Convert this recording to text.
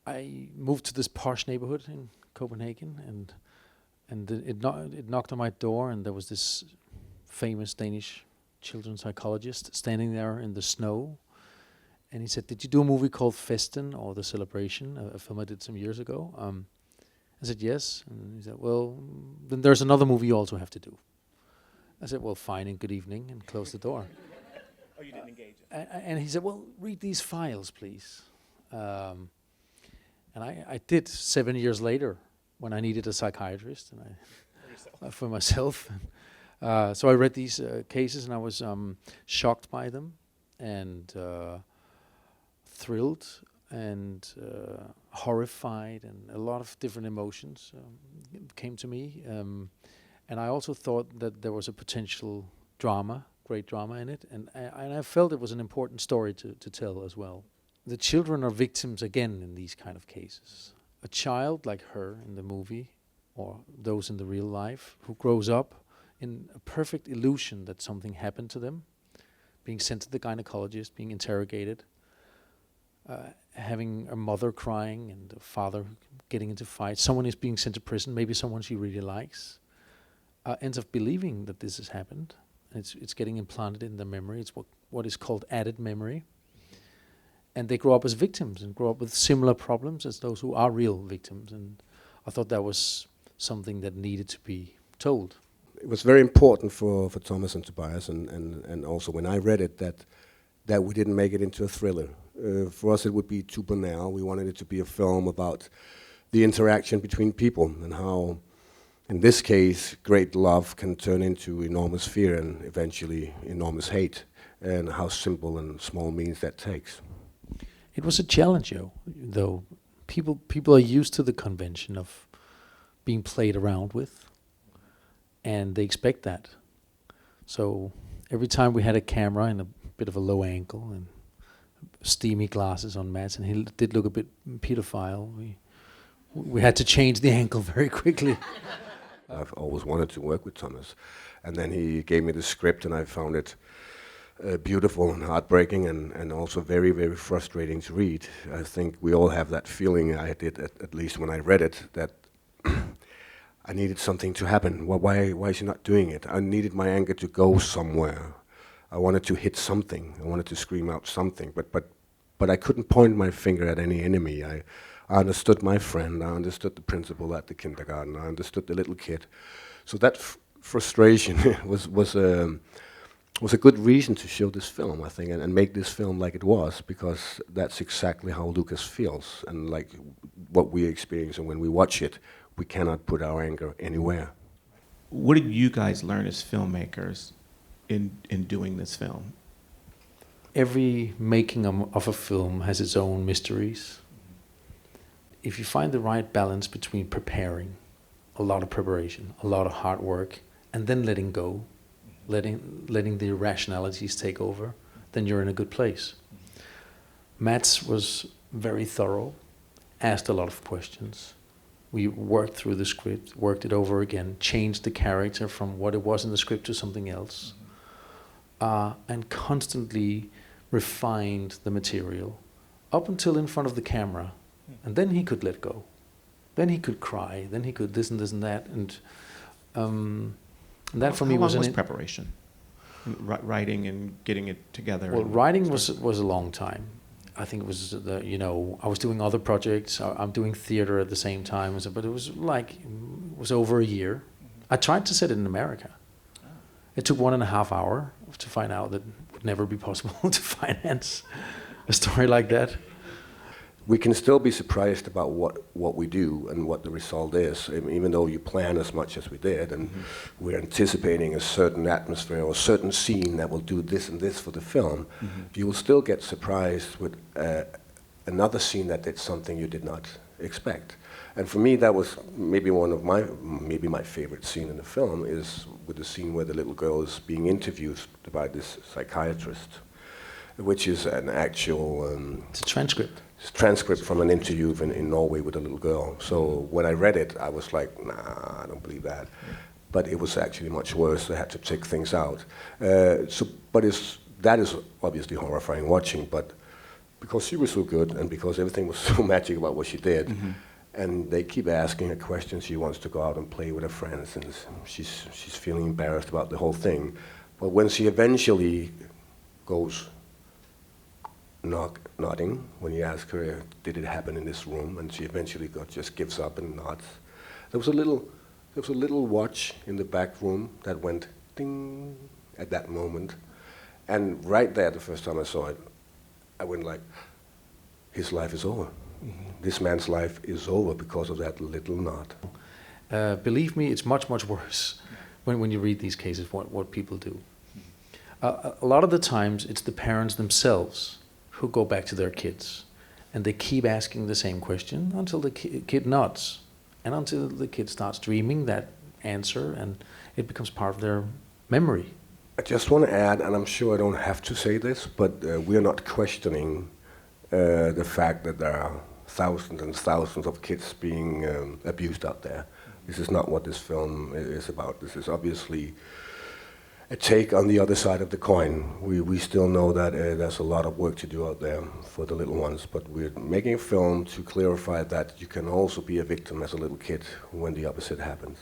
I moved to this posh neighborhood in Copenhagen, and it knocked on my door, and there was this famous Danish children's psychologist standing there in the snow, and he said, "Did you do a movie called Festen, or The Celebration, a film I did some years ago?" I said, "Yes." And he said, "Well, then there's another movie you also have to do." I said, "Well, fine, and good evening," and closed the door. Oh, you didn't engage it. And he said, "Well, read these files, please." And I did 7 years later, when I needed a psychiatrist, and for myself. So I read these cases, and I was shocked by them, and thrilled, and horrified, and a lot of different emotions came to me. And I also thought that there was a potential drama, great drama in it, and I felt it was an important story to tell as well. The children are victims again in these kind of cases. A child like her in the movie, or those in the real life, who grows up in a perfect illusion that something happened to them, being sent to the gynecologist, being interrogated, having a mother crying and a father getting into fights. Someone is being sent to prison, maybe someone she really likes, ends up believing that this has happened. It's getting implanted in their memory. It's what is called added memory. And they grow up as victims and grow up with similar problems as those who are real victims. And I thought that was something that needed to be told. It was very important for Thomas and Tobias, and also when I read it, that we didn't make it into a thriller. For us, it would be too banal. We wanted it to be a film about the interaction between people, and how, in this case, great love can turn into enormous fear and eventually enormous hate, and how simple and small means that takes. It was a challenge, though. People are used to the convention of being played around with, and they expect that. So every time we had a camera in a bit of a low angle and steamy glasses on Mads, and he did look a bit pedophile, we had to change the angle very quickly. I've always wanted to work with Thomas, and then he gave me the script, and I found it beautiful and heartbreaking, and also very, very frustrating to read. I think we all have that feeling. I did, at least when I read it, that I needed something to happen. Why is he not doing it? I needed my anger to go somewhere. I wanted to hit something. I wanted to scream out something, but I couldn't point my finger at any enemy. I understood my friend. I understood the principal at the kindergarten. I understood the little kid. So that frustration was a good reason to show this film, I think, and make this film like it was, because that's exactly how Lucas feels, and like what we experience. And when we watch it, we cannot put our anger anywhere. What did you guys learn as filmmakers in doing this film? Every making of a film has its own mysteries. If you find the right balance between preparing, a lot of preparation, a lot of hard work, and then letting go, letting the irrationalities take over, then you're in a good place. Mads was very thorough, asked a lot of questions. We worked through the script, worked it over again, changed the character from what it was in the script to something else, and constantly refined the material up until in front of the camera. And then he could let go. Then he could cry. Then he could this and this and that. And that for me was... How long was preparation? Writing and getting it together? Well, writing was a long time. I think it was, I was doing other projects. I'm doing theater at the same time. But it was over a year. I tried to set it in America. It took 1.5 hours to find out that it would never be possible to finance a story like that. We can still be surprised about what we do and what the result is, even though you plan as much as we did, and we're anticipating a certain atmosphere or a certain scene that will do this and this for the film. You will still get surprised with another scene that did something you did not expect. And for me, that was maybe my favorite scene in the film, is with the scene where the little girl is being interviewed by this psychiatrist, which is an actual... it's a transcript. It's a transcript from an interview in Norway with a little girl. So when I read it, I was like, nah, I don't believe that. But it was actually much worse. I had to take things out. That is obviously horrifying watching, but because she was so good and because everything was so magic about what she did. And they keep asking her questions. She wants to go out and play with her friends, and she's feeling embarrassed about the whole thing. But when she eventually goes nodding, when you ask her, did it happen in this room? And she eventually just gives up and nods. There was a little watch in the back room that went ding at that moment. And right there, the first time I saw it, I went like, his life is over. This man's life is over because of that little nod. Believe me, it's much, much worse when you read these cases, what people do. A lot of the times, it's the parents themselves who go back to their kids, and they keep asking the same question until the kid nods, and until the kid starts dreaming that answer, and it becomes part of their memory. I just want to add, and I'm sure I don't have to say this, but we are not questioning the fact that there are thousands and thousands of kids being abused out there. This is not what this film is about. This is obviously a take on the other side of the coin. We still know that there's a lot of work to do out there for the little ones, but we're making a film to clarify that you can also be a victim as a little kid when the opposite happens.